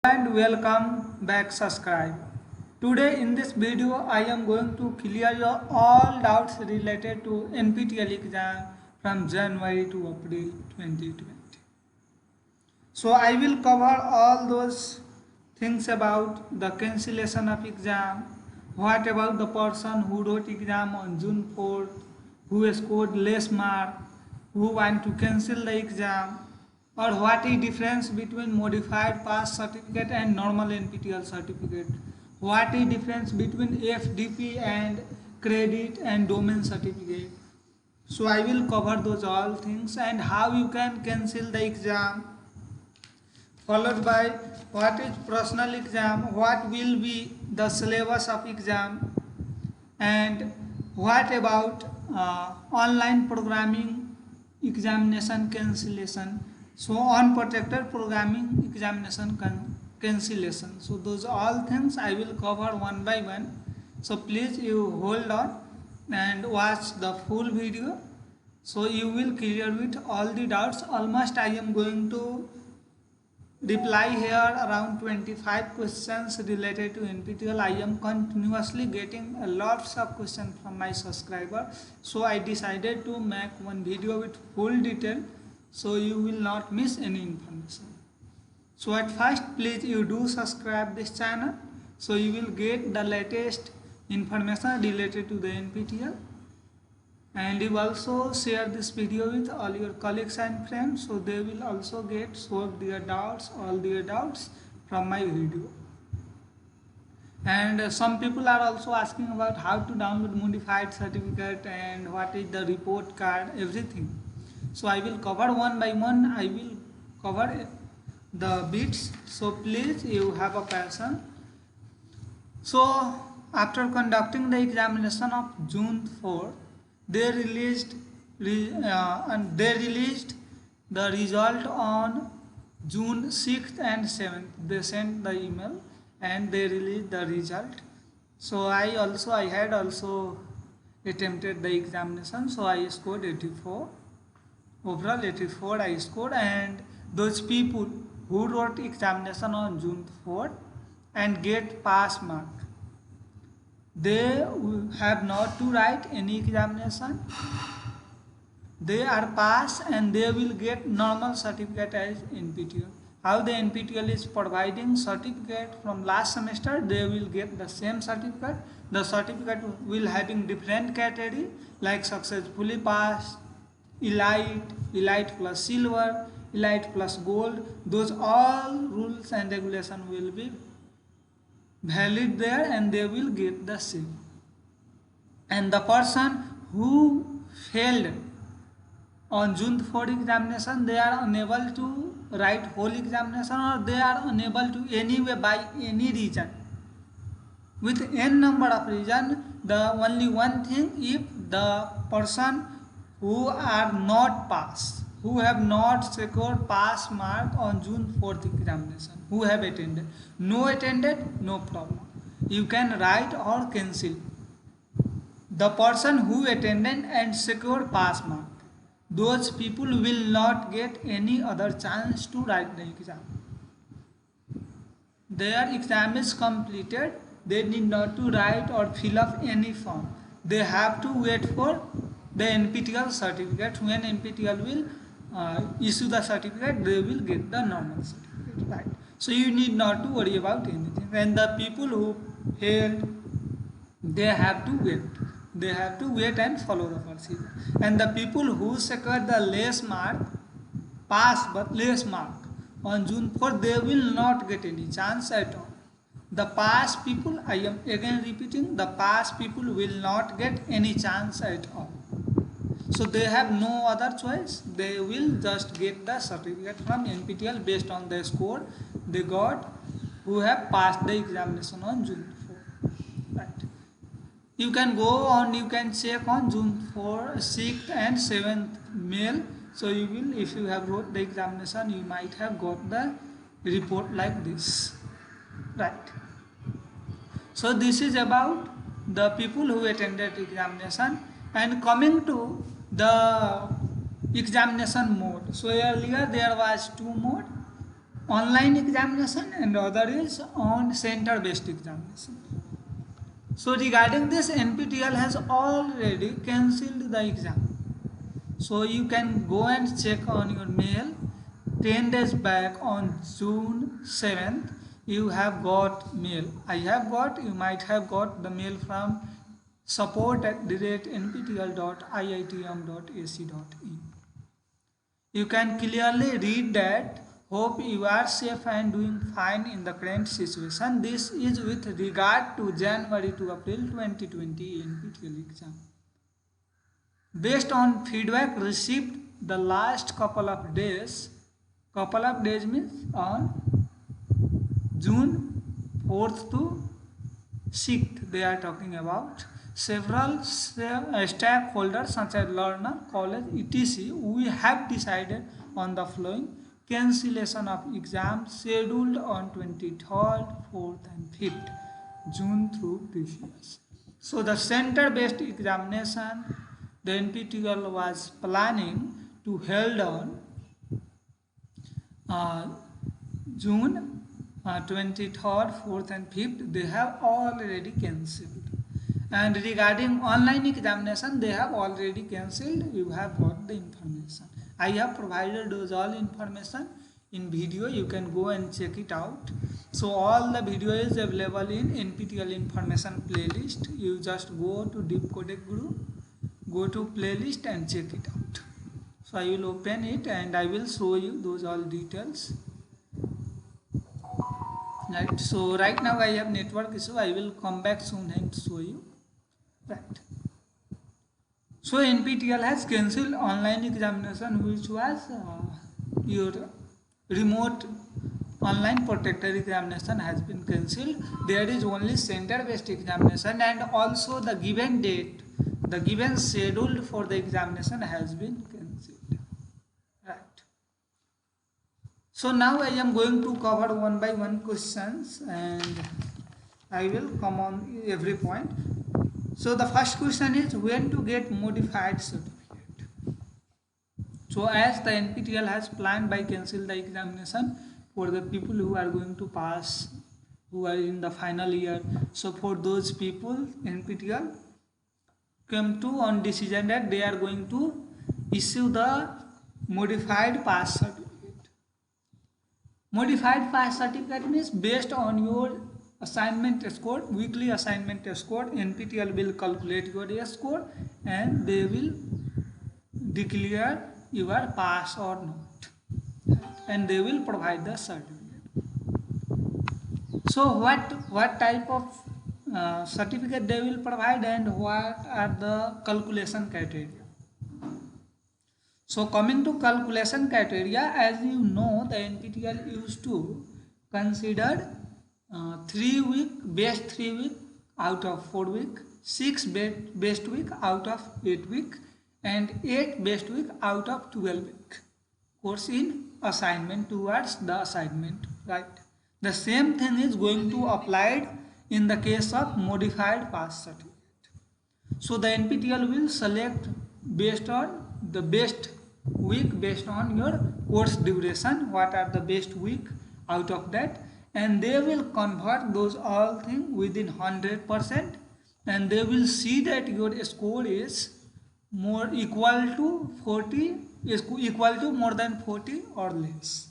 And welcome back. Subscribe. Today in this video I am going to clear your all doubts related to NPTEL exam from January to April 2020. So I will cover all those things about the cancellation of exam, what about the person who wrote exam on June 4th, who scored less mark, who want to cancel the exam, or what is difference between modified pass certificate and normal NPTEL certificate, what is difference between FDP and credit and domain certificate. So I will cover those all things and how you can cancel the exam, followed by what is personal exam, what will be the syllabus of exam, and what about online programming examination cancellation. So unprotected programming examination cancellation. So those all things I will cover one by one. So please you hold on and watch the full video. So you will clear with all the doubts. Almost I am going to reply here around 25 questions related to NPTEL. I am continuously getting a lots of questions from my subscriber. So I decided to make one video with full detail so you will not miss any information. So at first please you do subscribe this channel so you will get the latest information related to the NPTEL. And you also share this video with all your colleagues and friends so they will also get solved their doubts, all their doubts from my video. And some people are also asking about how to download modified certificate and what is the report card, everything. So I will cover one by one, I will cover the bits, so please you have a passion. So after conducting the examination of June 4th, they released the result on June 6th and 7th. They sent the email and they released the result. So I had also attempted the examination. So I scored 84. Overall 84 I scored, and those people who wrote examination on June 4th and get pass mark, they have not to write any examination, they are pass and they will get normal certificate as NPTEL. How the NPTEL is providing certificate from last semester, they will get the same certificate. The certificate will having different category like successfully passed, elite plus silver, elite plus gold. Those all rules and regulation will be valid there and they will get the same. And the person who failed on June 4 examination, they are unable to write whole examination or they are unable to anyway by any reason. With n number of reason, the only one thing, if the person who are not passed, who have not secured pass mark on June 4th examination, who have attended, no attended, no problem, you can write or cancel. The person who attended and secured pass mark, those people will not get any other chance to write the exam. Their exam is completed, they need not to write or fill up any form. They have to wait for the NPTEL certificate. When NPTEL will issue the certificate, they will get the normal certificate, right? So you need not to worry about anything. And the people who failed, they have to wait. They have to wait and follow the procedure. And the people who secured the less mark, pass but less mark on June 4, they will not get any chance at all. The pass people, I am again repeating, the pass people will not get any chance at all. So they have no other choice. They will just get the certificate from NPTEL based on the score they got who have passed the examination on June 4. Right. You can go on, you can check on June 4, 6th and 7th mail. So you will, if you have wrote the examination, you might have got the report like this. Right. So this is about the people who attended examination. And coming to the examination mode. So earlier there was two mode. online examination and other is on center based examination. So regarding this, NPTEL has already cancelled the exam. So you can go and check on your mail. 10 days back on June 7th, you have got mail. I have got, you might have got the mail from support@nptel.iitm.ac.in. You can clearly read that. Hope you are safe and doing fine in the current situation. This is with regard to January to April 2020 NPTEL exam. Based on feedback received the last couple of days means on June 4th to 6th, they are talking about. Several stakeholders such as learner, college, etc. We have decided on the following: cancellation of exams scheduled on 23rd, 4th and 5th June through previous. So the center-based examination the NPTEL was planning to held on June 23rd, 4th and 5th, they have already cancelled. And regarding online examination, they have already cancelled. You have got the information. I have provided those all information in video. You can go and check it out. So all the video is available in NPTEL information playlist. You just go to Deep Codec Guru, go to playlist and check it out. So I will open it and I will show you those all details. Right. So right now I have network issue. I will come back soon and show you. Right. So NPTEL has cancelled online examination, which was your remote online protector examination has been cancelled. There is only center-based examination, and also the given date, the given schedule for the examination has been cancelled. Right. So now I am going to cover one by one questions, and I will come on every point. So the first question is when to get modified certificate. So as the NPTEL has planned by cancel the examination for the people who are going to pass, who are in the final year. So for those people, NPTEL came to on decision that they are going to issue the modified pass certificate. Modified pass certificate means based on your assignment score, weekly assignment score, NPTEL will calculate your score and they will declare you are pass or not, and they will provide the certificate. So what type of certificate they will provide and what are the calculation criteria? So coming to calculation criteria, as you know, the NPTEL used to consider 3 week, best 3 week out of 4 week, 6 best week out of 8 week, and 8 best week out of 12 week course in assignment towards the assignment, right? The same thing is going to applied in the case of modified pass certificate. So the NPTEL will select based on the best week based on your course duration, what are the best week out of that, and they will convert those all things within 100%, and they will see that your score is more equal to 40, is equal to more than 40 or less.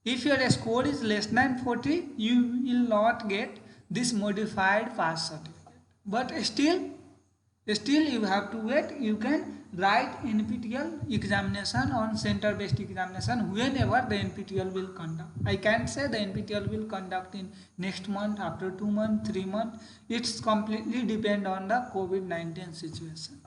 If your score is less than 40, you will not get this modified pass certificate. But still you have to wait. You can write NPTEL examination on center based examination whenever the NPTEL will conduct. I can't say the NPTEL will conduct in next month, after 2 months, 3 months. It's completely depend on the COVID-19 situation.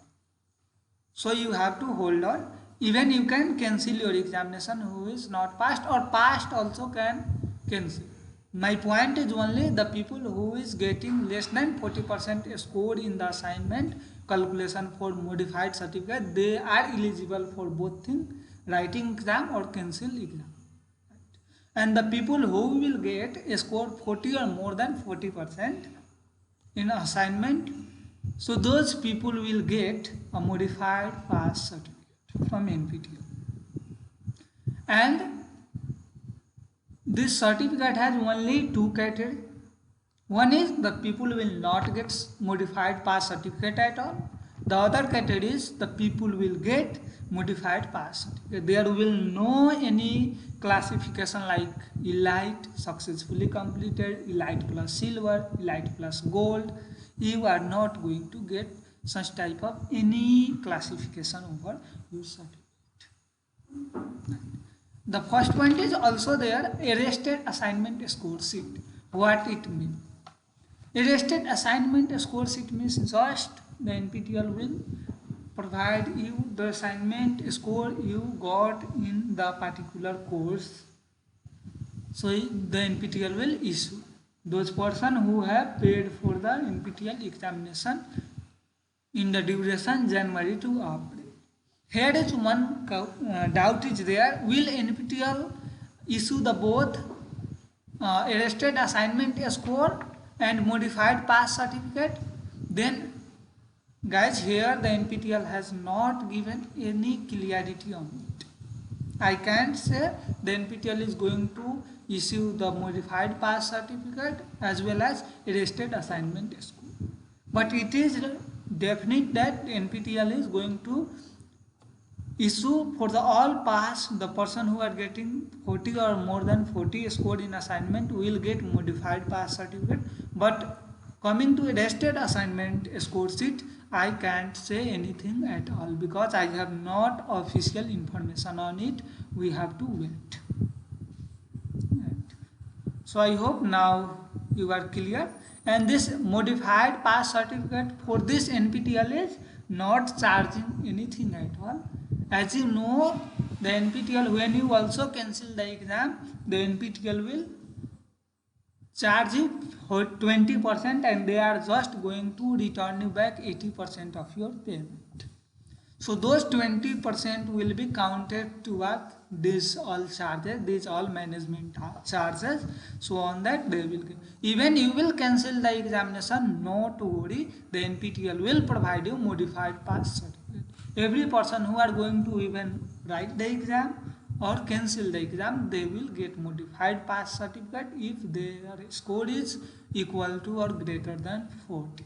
So you have to hold on. Even you can cancel your examination who is not passed, or passed also can cancel. My point is only the people who is getting less than 40% score in the assignment calculation for modified certificate, they are eligible for both things, writing exam or cancel exam. And the people who will get a score 40 or more than 40% in assignment, so those people will get a modified pass certificate from NPTEL. And This certificate has only two categories. One is the people will not get modified pass certificate at all. The other category is the people will get modified pass certificate. There will no any classification like elite, successfully completed, elite plus silver, elite plus gold. You are not going to get such type of any classification over your certificate. The first point is also there, arrested assignment score sheet. What it means? Arrested assignment score sheet means just the NPTEL will provide you the assignment score you got in the particular course. So the NPTEL will issue. Those person who have paid for the NPTEL examination in the duration January to April. Here is one doubt is there. Will NPTEL issue the both arrested assignment score and modified pass certificate? Then guys, here the NPTEL has not given any clarity on it. I can't say the NPTEL is going to issue the modified pass certificate as well as arrested assignment score, but it is definite that NPTEL is going to issue for the all pass. The person who are getting 40 or more than 40 scored in assignment will get modified pass certificate. But coming to arrested assignment score sheet, I can't say anything at all because I have not official information on it. We have to wait. So I hope now you are clear. And this modified pass certificate for this NPTEL is not charging anything at all. As you know, the NPTEL, when you also cancel the exam, the NPTEL will charge you for 20% and they are just going to return you back 80% of your payment. So those 20% will be counted towards these all charges, these all management charges. So on that they will get. Even you will cancel the examination, no to worry, the NPTEL will provide you modified pass certificate. Every person who are going to even write the exam or cancel the exam, they will get modified pass certificate if their score is equal to or greater than 40.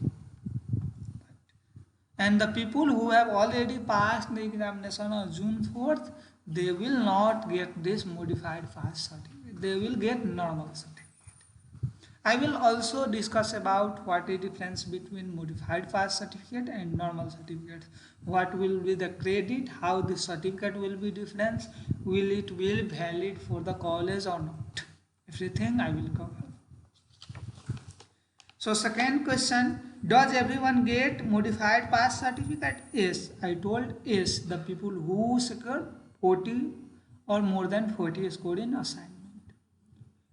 And the people who have already passed the examination on June 4th, they will not get this modified pass certificate. They will get normal certificate. I will also discuss about what is the difference between modified pass certificate and normal certificate. What will be the credit, how the certificate will be different, will it be valid for the college or not. Everything I will cover. So second question, does everyone get modified pass certificate? Yes, I told yes, the people who secure 40 or more than 40 score in assignment.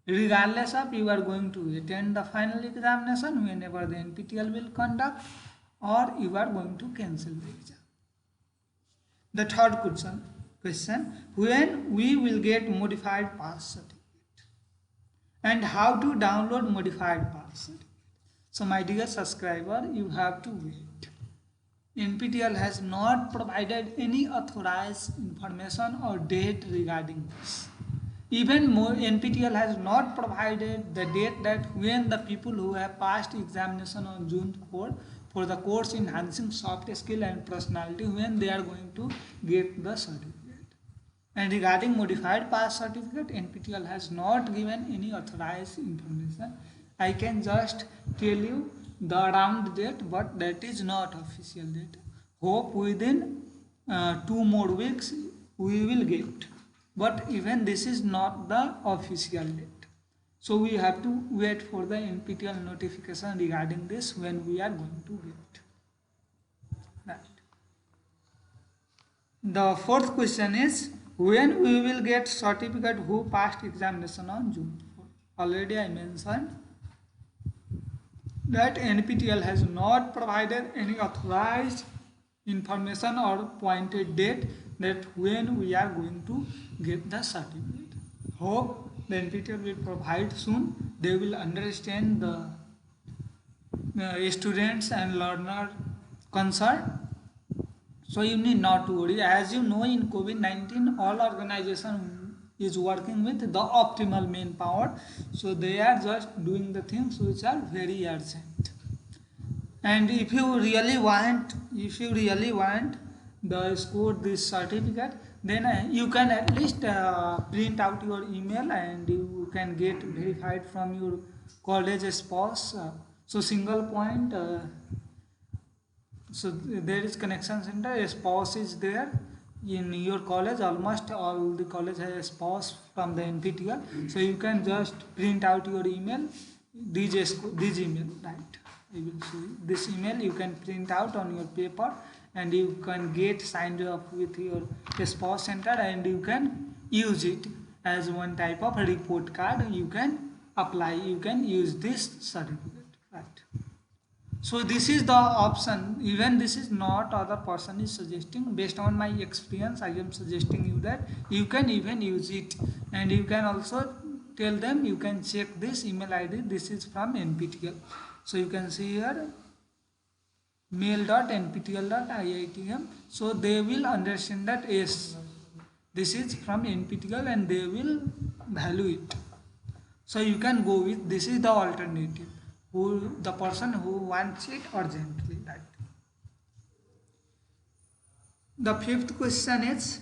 Regardless of you are going to attend the final examination whenever the NPTEL will conduct, or you are going to cancel the exam. The third question, when we will get modified pass certificate and how to download modified pass certificate. So my dear subscriber, you have to wait. NPTEL has not provided any authorized information or date regarding this. Even more, NPTEL has not provided the date that when the people who have passed examination on June 4 for the course enhancing soft skill and personality, when they are going to get the certificate. And regarding modified pass certificate, NPTEL has not given any authorized information. I can just tell you the around date, but that is not official date. Hope within 2 more weeks we will get. But even this is not the official date. So we have to wait for the NPTEL notification regarding this when we are going to get. Right. The fourth question is, when we will get certificate who passed examination on June 4. Already I mentioned that NPTEL has not provided any authorized information or pointed date that when we are going to get the certificate. Hope the NPTEL will provide soon. They will understand the students and learner concern. So you need not to worry. As you know, in COVID-19, all organizations is working with the optimal manpower, so they are just doing the things which are very urgent. And if you really want the score this certificate, then you can at least print out your email and you can get verified from your college spouse. So single point, so there is connection center, a spouse is there in your college. Almost all the college has a spouse from the NPTEL, so you can just print out your email, this email, right? I will show you this email. You can print out on your paper and you can get signed up with your spouse center and you can use it as one type of report card. You can apply, you can use this certificate, right? So this is the option. Even this is not other person is suggesting. Based on my experience, I am suggesting you that you can even use it, and you can also tell them, you can check this email ID. This is from NPTEL. So you can see here mail.nptel.iitm. So they will understand that yes, this is from NPTEL and they will value it. So you can go with this is the alternative. Who the person who wants it urgently, right? The fifth question is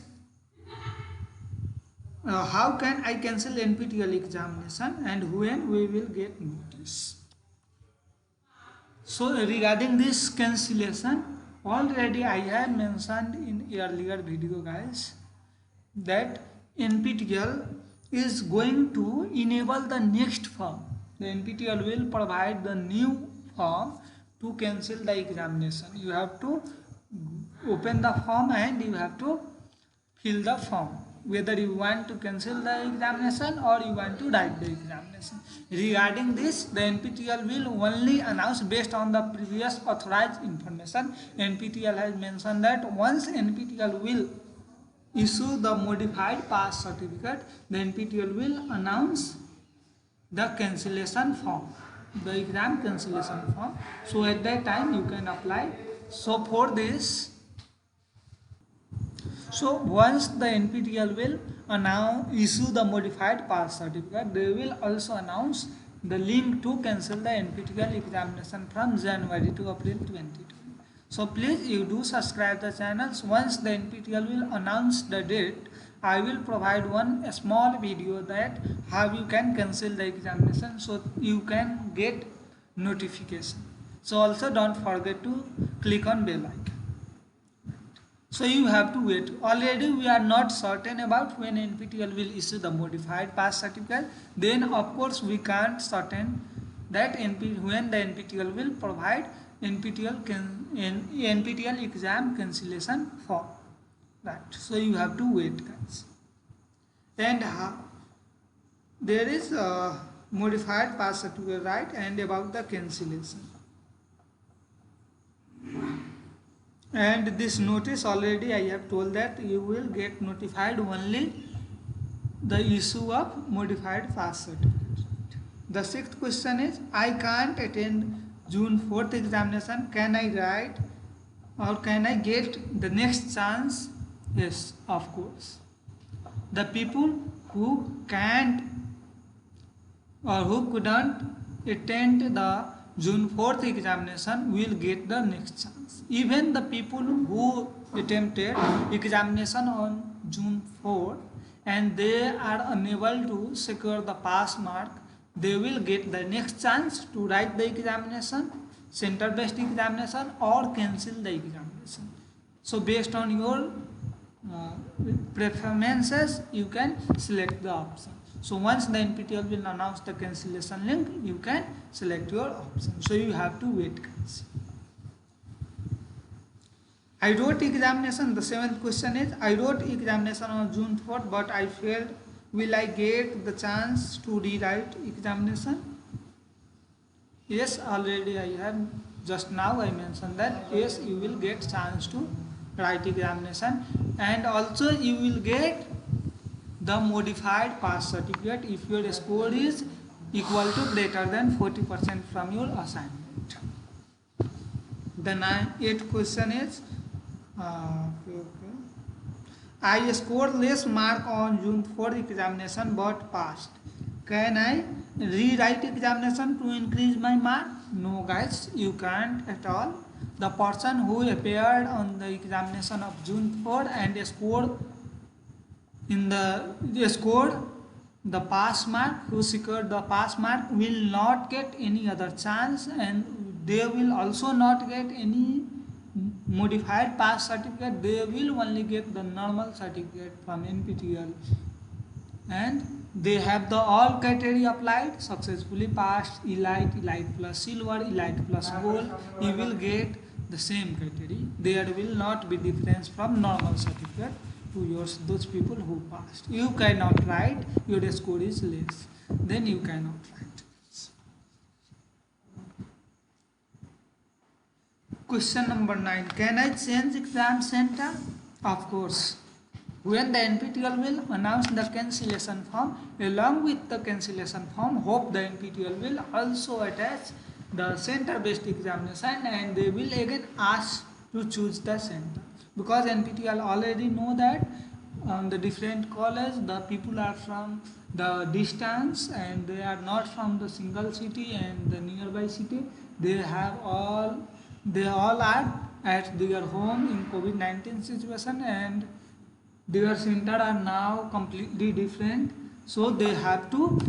how can I cancel NPTEL examination and when we will get notice? So regarding this cancellation, already I have mentioned in earlier video, guys, that NPTEL is going to enable the next form. The NPTEL will provide the new form to cancel the examination. You have to open the form and you have to fill the form, whether you want to cancel the examination or you want to write the examination. Regarding this, the NPTEL will only announce based on the previous authorized information. NPTEL has mentioned that once NPTEL will issue the modified pass certificate, the NPTEL will announce the cancellation form, the exam cancellation form. So at that time you can apply. So for this, so once the NPTEL will issue the modified pass certificate, they will also announce the link to cancel the NPTEL examination from January to April 2020. So please you do subscribe the channels. Once the NPTEL will announce the date, I will provide one small video that how you can cancel the examination, so you can get notification. So also don't forget to click on bell icon. So you have to wait. Already we are not certain about when NPTEL will issue the modified pass certificate. Then of course we can't certain that when the NPTEL will provide NPTEL exam cancellation form. Right. So you have to wait, guys. And there is a modified pass certificate, right? And about the cancellation. And this notice already I have told that you will get notified only the issue of modified pass certificate. The sixth question is, I can't attend June 4th examination. Can I write or can I get the next chance? Yes, of course. The people who can't or who couldn't attend the June 4th examination will get the next chance. Even the people who attempted examination on June 4th and they are unable to secure the pass mark, they will get the next chance to write the examination, center-based examination, or cancel the examination. So based on your preferences, you can select the option. So once the NPTEL will announce the cancellation link, you can select your option. So you have to wait, guys. I wrote examination. The seventh question is, I wrote examination on June 4th, but I failed. Will I get the chance to rewrite examination? Yes, already I have just now I mentioned that yes, you will get chance to write examination, and also you will get the modified pass certificate if your score is equal to greater than 40% from your assignment. The eighth question is, I scored less mark on June 4 examination but passed. Can I rewrite examination to increase my mark? No guys, you can't at all. The person who appeared on the examination of June 4 and scored the pass mark, who secured the pass mark will not get any other chance, and they will also not get any modified pass certificate. They will only get the normal certificate from NPTEL, and they have the all criteria applied. Successfully passed elite, elite plus silver, elite plus gold, you will get the same criteria. There will not be difference from normal certificate to yours, those people who passed. You cannot write your score is less, then you cannot write. Question number 9. Can I change exam center? Of course. When the NPTEL will announce the cancellation form, along with the cancellation form, hope the NPTEL will also attach the center-based examination, and they will again ask to choose the center. Because NPTEL already know that the different college, the people are from the distance and they are not from the single city and the nearby city. They all are at their home in COVID-19 situation, and their center are now completely different, so they have to,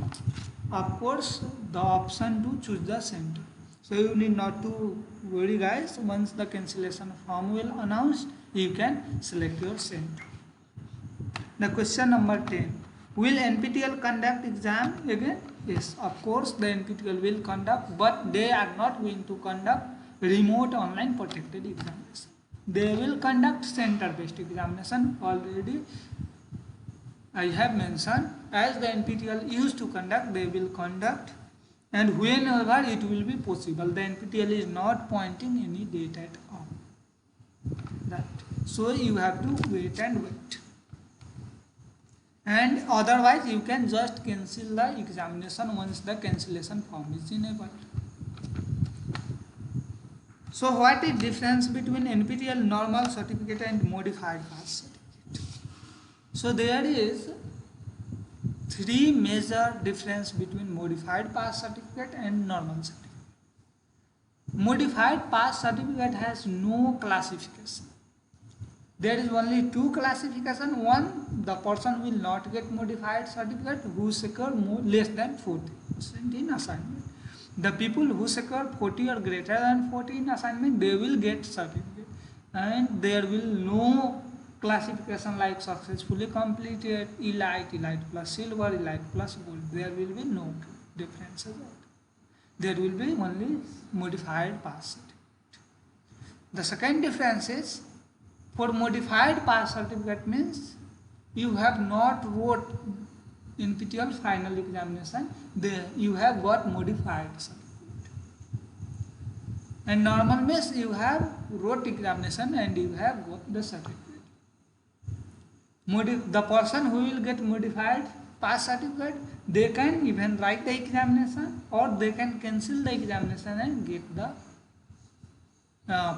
of course, the option to choose the center. So you need not to worry guys. Once the cancellation form will announced, you can select your center. The question number 10. Will NPTEL conduct exam again? Yes, of course the NPTEL will conduct, but they are not going to conduct remote online protected examination. They will conduct center-based examination. Already I have mentioned, as the NPTEL used to conduct, they will conduct, and whenever it will be possible. The NPTEL is not pointing any date at all. Right. So you have to wait and wait. And otherwise you can just cancel the examination once the cancellation form is enabled. So what is difference between NPTEL normal certificate and modified pass certificate? So there is three major difference between modified pass certificate and normal certificate. Modified pass certificate has no classification. There is only two classification. One, the person will not get modified certificate who secure less than 40% in assignment. The people who secure 40 or greater than 40 in assignment, they will get certificate, and there will no classification like successfully completed, elite, elite plus silver, elite plus gold. There will be no differences. There will be only modified pass certificate. The second difference is, for modified pass certificate means you have not wrote NPTEL final examination, you have got modified certificate. And normal means you have wrote examination and you have got the certificate. The person who will get modified pass certificate, they can even write the examination, or they can cancel the examination and get the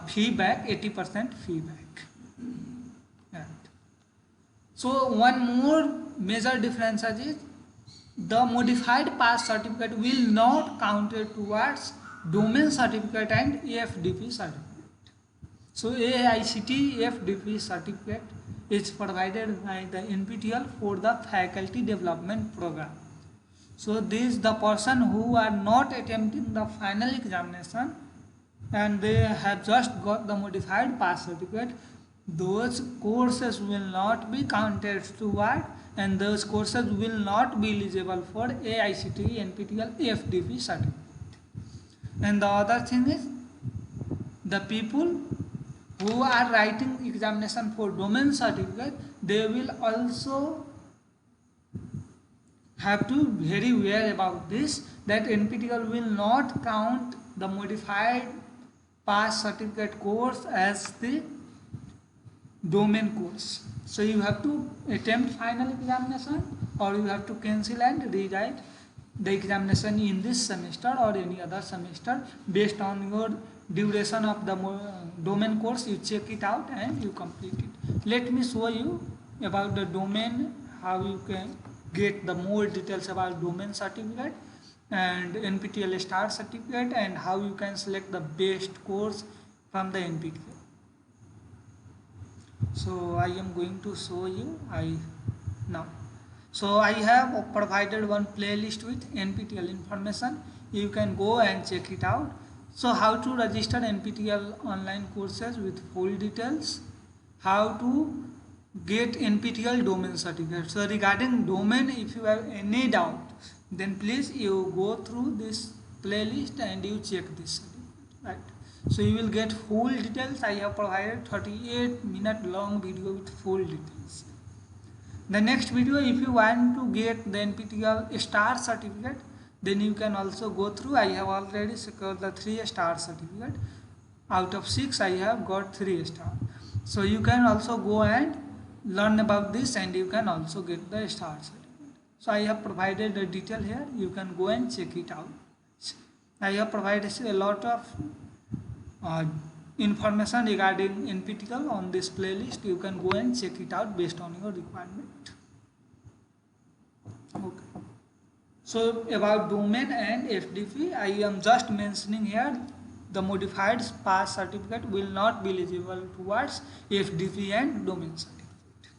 fee back, 80% fee back. So one more major difference is, the modified pass certificate will not count towards domain certificate and AFDP certificate. So AICTE AFDP certificate is provided by the NPTEL for the faculty development program. So these the person who are not attempting the final examination and they have just got the modified pass certificate, those courses will not be counted toward, and those courses will not be eligible for AICTE NPTEL AFDP certificate. And the other thing is, the people who are writing examination for domain certificate, they will also have to be very aware about this, that NPTEL will not count the modified pass certificate course as the domain course. So you have to attempt final examination, or you have to cancel and rewrite the examination in this semester or any other semester based on your duration of the domain course. You check it out and you complete it. Let me show you about the domain, how you can get the more details about domain certificate and NPTEL Star certificate, and how you can select the best course from the NPTEL. So I am going to show you now. So I have provided one playlist with NPTEL information. You can go and check it out. So how to register NPTEL online courses with full details, how to get NPTEL domain certificate. So regarding domain, if you have any doubt, then please you go through this playlist and you check this certificate, right? So you will get full details. I have provided 38-minute long video with full details. The next video, if you want to get the NPTEL Star certificate, then you can also go through. I have already secured the 3-star certificate. Out of 6 I have got 3 star. So you can also go and learn about this, and you can also get the star certificate. So I have provided the detail here. You can go and check it out. I have provided a lot of information regarding NPTEL on this playlist. You can go and check it out based on your requirement. Okay. So about domain and FDP, I am just mentioning here the modified pass certificate will not be eligible towards FDP and domain certificate.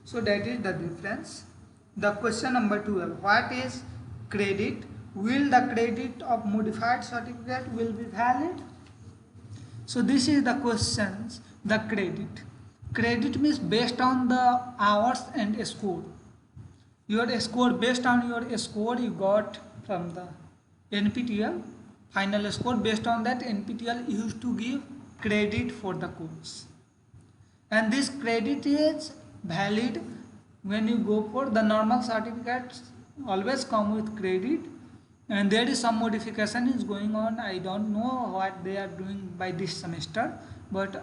So that is the difference. The question number 12, what is credit? Will the credit of modified certificate will be valid? So this is the questions. The credit. Credit means based on the hours and score. Your score, based on your score you got from the NPTEL, final score, based on that NPTEL used to give credit for the course. And this credit is valid when you go for the normal certificates, always come with credit, and there is some modification is going on. I don't know what they are doing by this semester, but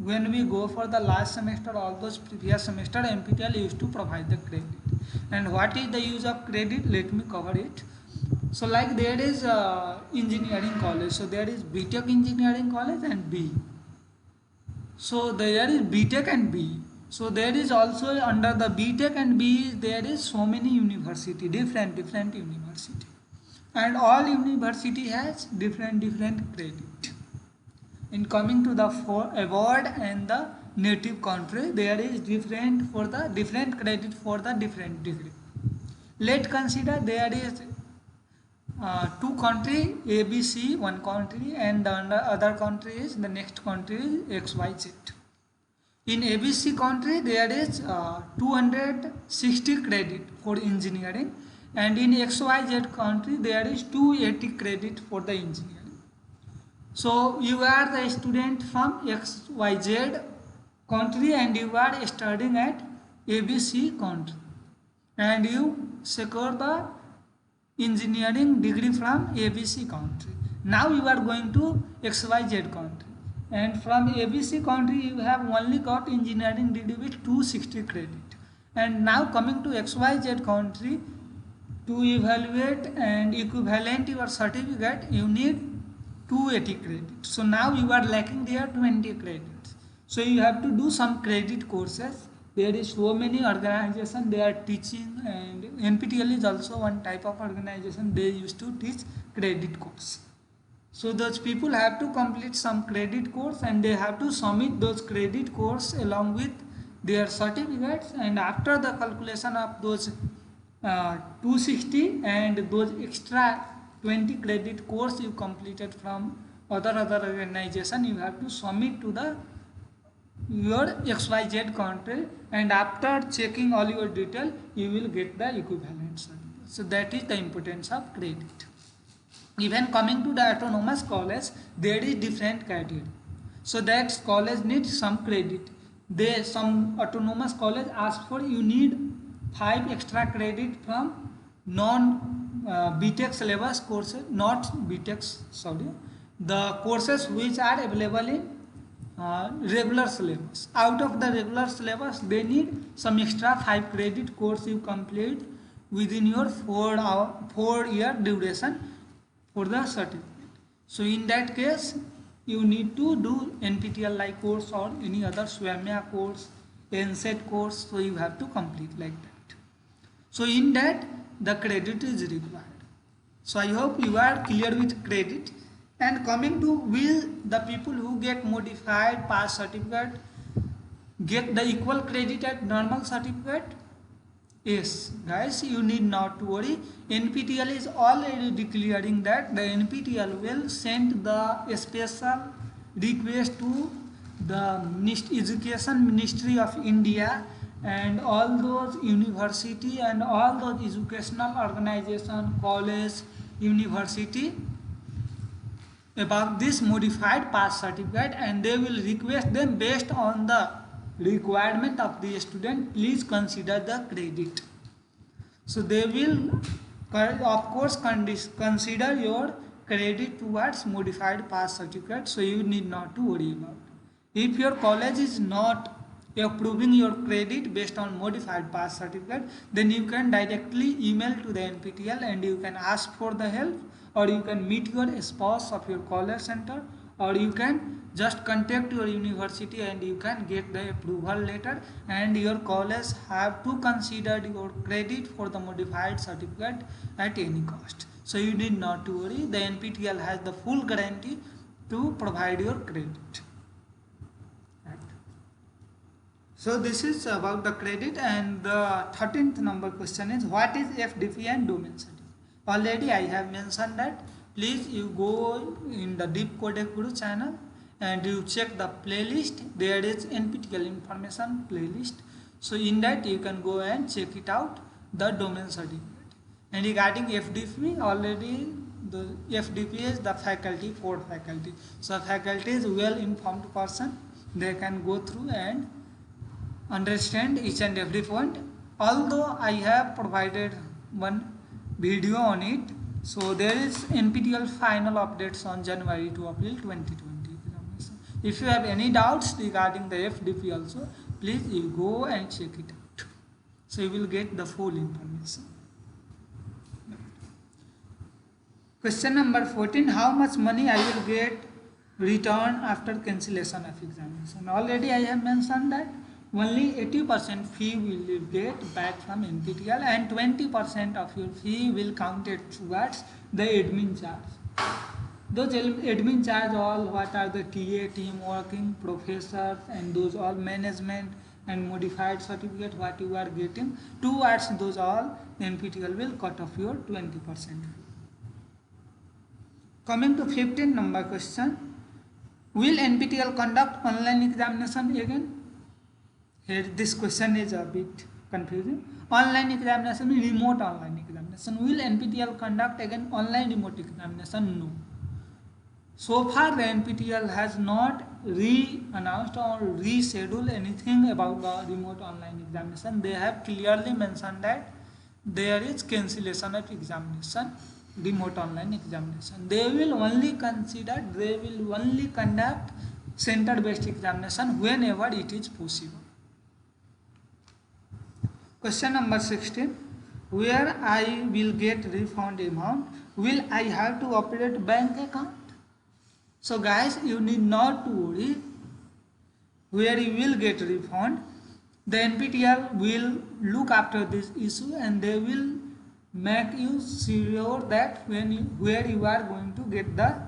when we go for the last semester, all those previous semester, NPTEL used to provide the credit. And what is the use of credit? Let me cover it. So like there is engineering college, so there is BTech engineering college and B. So there is BTech and B. So there is also under the BTech and B, there is so many university, different university, and all university has different credit. In coming to the award and the native country, there is different credit for the different degree. Let's consider there is two country ABC, one country, and the other country is the next country is XYZ. In ABC country there is 260 credit for engineering, and in XYZ country there is 280 credit for the engineering. So you are the student from XYZ country and you are studying at ABC country, and you secure the engineering degree from ABC country. Now you are going to XYZ country, and from ABC country you have only got engineering degree with 260 credit, and now coming to XYZ country, to evaluate and equivalent your certificate you need 280 credit. So now you are lacking there 20 credits. So you have to do some credit courses. There is so many organizations they are teaching, and NPTEL is also one type of organization. They used to teach credit course. So those people have to complete some credit course, and they have to submit those credit course along with their certificates, and after the calculation of those 260 and those extra 20 credit course you completed from other organization, you have to submit to the your XYZ country, and after checking all your detail you will get the equivalent certificate. So that is the importance of credit. Even coming to the autonomous college, there is different criteria. So that college needs some credit. Some autonomous college ask for you need 5 extra credit from non BTech syllabus courses, not BTech, sorry, the courses which are available in regular syllabus. Out of the regular syllabus, they need some extra 5 credit course you complete within your 4 year duration for the certificate. So in that case, you need to do NPTEL like course or any other Swamya course, NSET course, so you have to complete like that. So in that the credit is required. So I hope you are clear with credit. And coming to, will the people who get modified pass certificate get the equal credit at normal certificate? Yes, guys, you need not to worry. NPTEL is already declaring that the NPTEL will send the special request to the Education Ministry of India and all those university and all those educational organization, college, university about this modified pass certificate, and they will request them based on the requirement of the student, please consider the credit. So they will of course consider your credit towards modified pass certificate, so you need not to worry about it. If your college is not approving your credit based on modified pass certificate, then you can directly email to the NPTEL and you can ask for the help, or you can meet your spouse of your college center, or you can just contact your university and you can get the approval letter, and your college have to consider your credit for the modified certificate at any cost. So you need not to worry, the NPTEL has the full guarantee to provide your credit. So this is about the credit. And the 13th number question is, what is FDP and domain certificate? Already I have mentioned that. Please you go in the Deep Codec Guru channel and you check the playlist. There is NPTEL information playlist. So in that you can go and check it out, the domain certificate. And regarding FDP, already the FDP is the faculty for faculty. So faculty is well informed person. They can go through and understand each and every point. Although I have provided one video on it, so there is NPTEL final updates on January to April 2020 examination. If you have any doubts regarding the FDP also, please you go and check it out, so you will get the full information. Question number 14, how much money I will get return after cancellation of examination? Already I have mentioned that only 80% fee will you get back from NPTEL, and 20% of your fee will count it towards the admin charge. Those admin charge, all what are the TA, team working, professors, and those all management and modified certificate what you are getting, towards those all NPTEL will cut off your 20% fee. Coming to 15 number question, will NPTEL conduct online examination again? Here this question is a bit confusing. Online examination, remote online examination. Will NPTEL conduct again online remote examination? No. So far the NPTEL has not re-announced or rescheduled anything about the remote online examination. They have clearly mentioned that there is cancellation of examination, remote online examination. They will only conduct center-based examination whenever it is possible. Question number 16, where I will get refund amount? Will I have to operate bank account? So guys, you need not to worry where you will get refund. The NPTEL will look after this issue and they will make you sure that where you are going to get the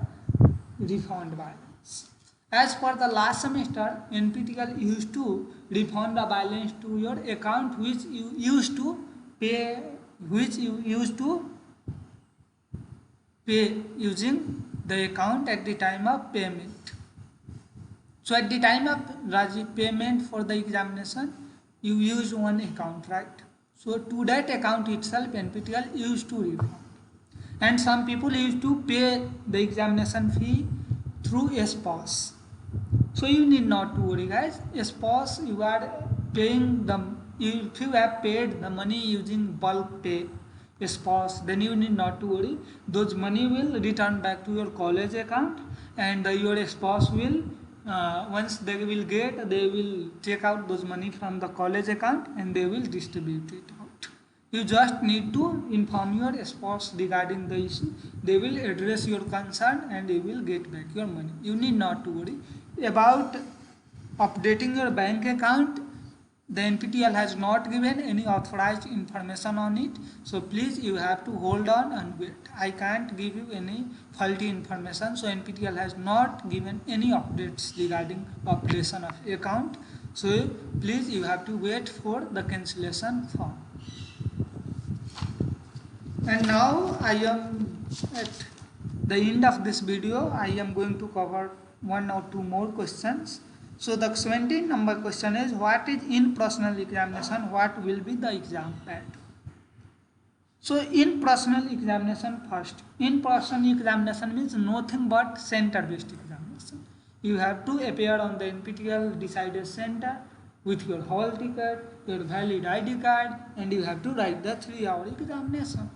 refund balance. As for the last semester, NPTEL used to refund the balance to your account which you used to pay using the account at the time of payment. So at the time of payment for the examination, you use one account, right? So to that account itself, NPTEL used to refund. And some people used to pay the examination fee through SPOS. So you need not to worry guys. SPOS, you are paying if you have paid the money using bulk pay SPOS, then you need not to worry. Those money will return back to your college account, and your SPOS will once they will take out those money from the college account and they will distribute it out. You just need to inform your spouse regarding the issue. They will address your concern and you will get back your money. You need not to worry about updating your bank account. The NPTEL has not given any authorized information on it, so please you have to hold on and wait. I can't give you any faulty information, so NPTEL has not given any updates regarding operation of account, so please you have to wait for the cancellation form. And now I am at the end of this video. I am going to cover one or two more questions. So the 17 number question is, what is in personal examination? What will be the exam pattern? So in personal examination first. In personal examination means nothing but center based examination. You have to appear on the NPTEL decided center with your hall ticket, your valid ID card, and you have to write the 3-hour examination.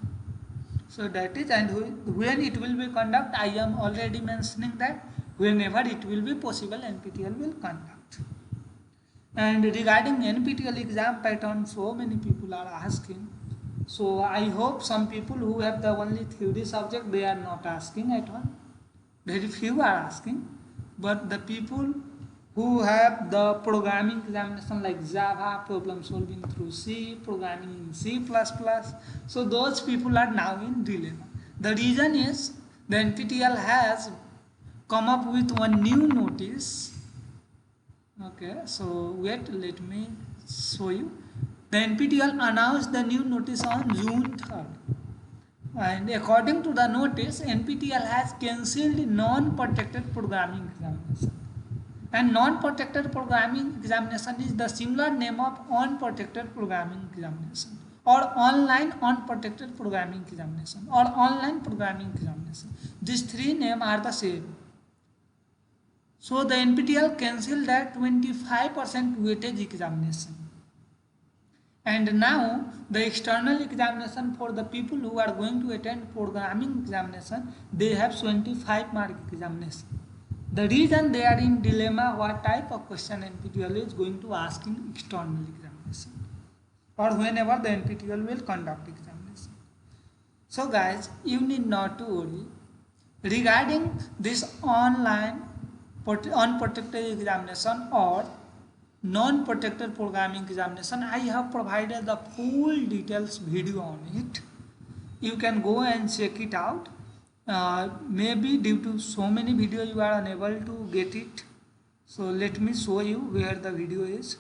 So that is, and when it will be conducted, I am already mentioning that whenever it will be possible, NPTEL will conduct. And regarding NPTEL exam pattern, so many people are asking. So I hope some people who have the only theory subject, they are not asking at all. Very few are asking. But the people who have the programming examination like Java, problem solving through C, programming in C++, so those people are now in dilemma. The reason is the NPTEL has come up with one new notice. Okay, so wait, let me show you. The NPTEL announced the new notice on June 3rd. And according to the notice, NPTEL has cancelled non-protected programming examination. And non-protected programming examination is the similar name of unprotected programming examination, or online unprotected programming examination, or online programming examination. These three names are the same. So the NPTEL cancelled that 25% weightage examination. And now the external examination for the people who are going to attend programming examination, they have 25 mark examination. The reason they are in dilemma, what type of question NPTEL is going to ask in external examination, or whenever the NPTEL will conduct examination. So guys, you need not to worry regarding this online unprotected examination or non-protected programming examination. I have provided the full details video on it. You can go and check it out. Maybe due to so many videos you are unable to get it. So let me show you where the video is.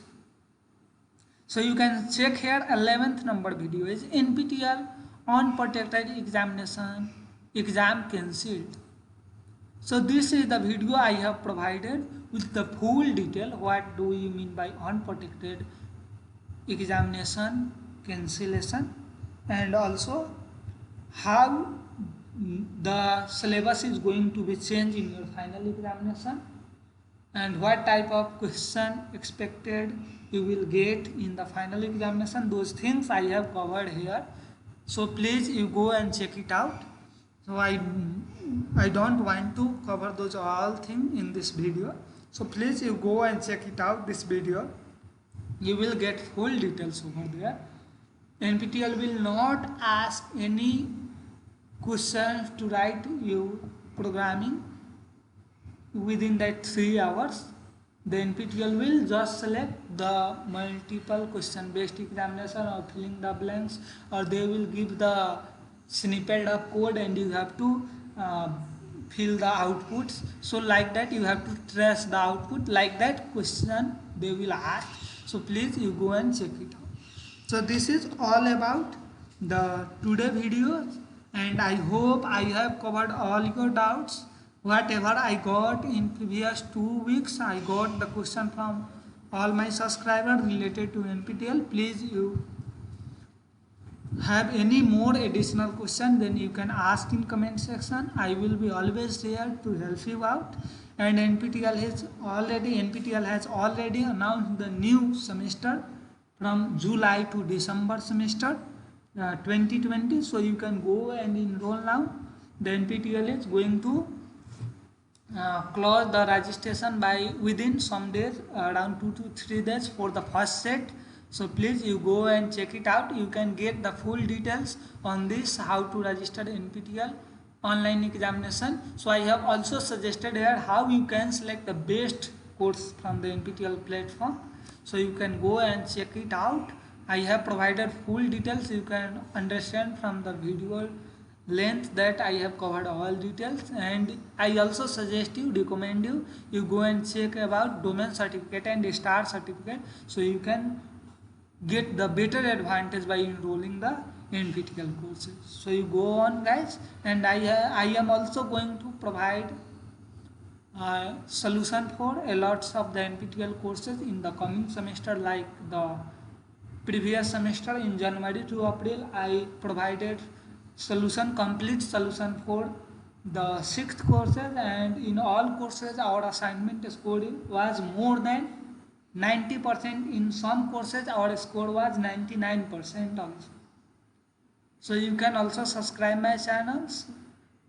So you can check here. 11th number video is NPTEL unprotected examination exam cancelled. So this is the video I have provided with the full detail. What do you mean by unprotected examination cancellation, and also how the syllabus is going to be changed in your final examination, and what type of question expected you will get in the final examination. Those things I have covered here. So please you go and check it out. So I don't want to cover those all things in this video. So please you go and check it out, this video. You will get full details over there. NPTEL will not ask any questions to write you programming within that 3 hours. The NPTEL will just select the multiple question based examination or filling the blanks, or they will give the snippet of code and you have to fill the outputs. So like that you have to trace the output, like that question they will ask. So please you go and check it out. So this is all about the today video, and I hope I have covered all your doubts. Whatever I got in previous 2 weeks, I got the question from all my subscribers related to NPTEL. Please you have any more additional question, then you can ask in comment section. I will be always there to help you out. And NPTEL has already announced the new semester from July to December semester 2020. So you can go and enroll now. The NPTEL is going to close the registration by within some days, around 2 to 3 days for the first set, So please you go and check it out. You can get the full details on this, how to register NPTEL online examination. So I have also suggested here how you can select the best course from the NPTEL platform. So you can go and check it out. I have provided full details. You can understand from the video length that I have covered all details, and I also suggest you, recommend you, you go and check about domain certificate and star certificate, so you can get the better advantage by enrolling the NPTEL courses. So you go on guys, and I am also going to provide solution for a lots of the NPTEL courses in the coming semester. Like the previous semester in January to April, I provided solution, complete solution for the 6th courses, and in all courses our assignment score was more than 90%. In some courses our score was 99% also. So you can also subscribe my channels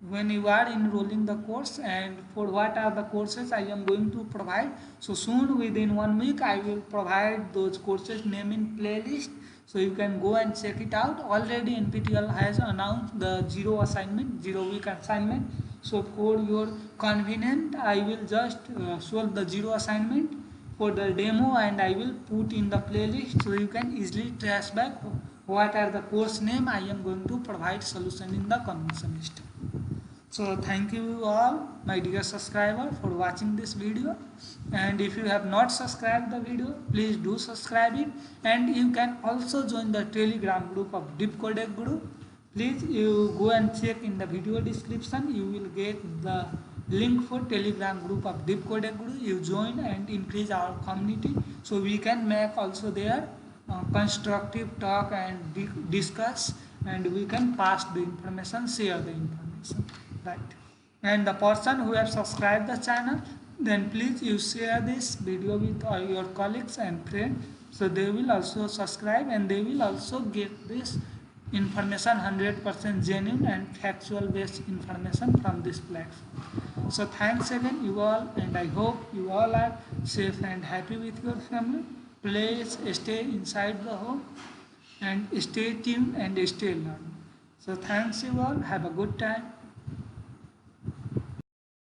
when you are enrolling the course, and for what are the courses I am going to provide. So soon, within 1 week, I will provide those courses name in playlist, so you can go and check it out. Already NPTEL has announced the zero assignment, 0 week assignment. So for your convenience, I will just solve the zero assignment for the demo, and I will put in the playlist, so you can easily trace back what are the course name I am going to provide solution in the coming semester. So thank you all my dear subscriber for watching this video, and if you have not subscribed the video, please do subscribe it, and you can also join the Telegram group of Deep Codec group. Please you go and check in the video description, you will get the link for Telegram group of Deep Codec group. You join and increase our community, so we can make also there constructive talk and discuss, and we can pass the information, share the information, right? And the person who have subscribed the channel, then please you share this video with all your colleagues and friends, so they will also subscribe and they will also get this information 100% genuine and factual based information from this platform. So thanks again you all, and I hope you all are safe and happy with your family. Please stay inside the home and stay tuned and stay learning. So thanks you all. Have a good time.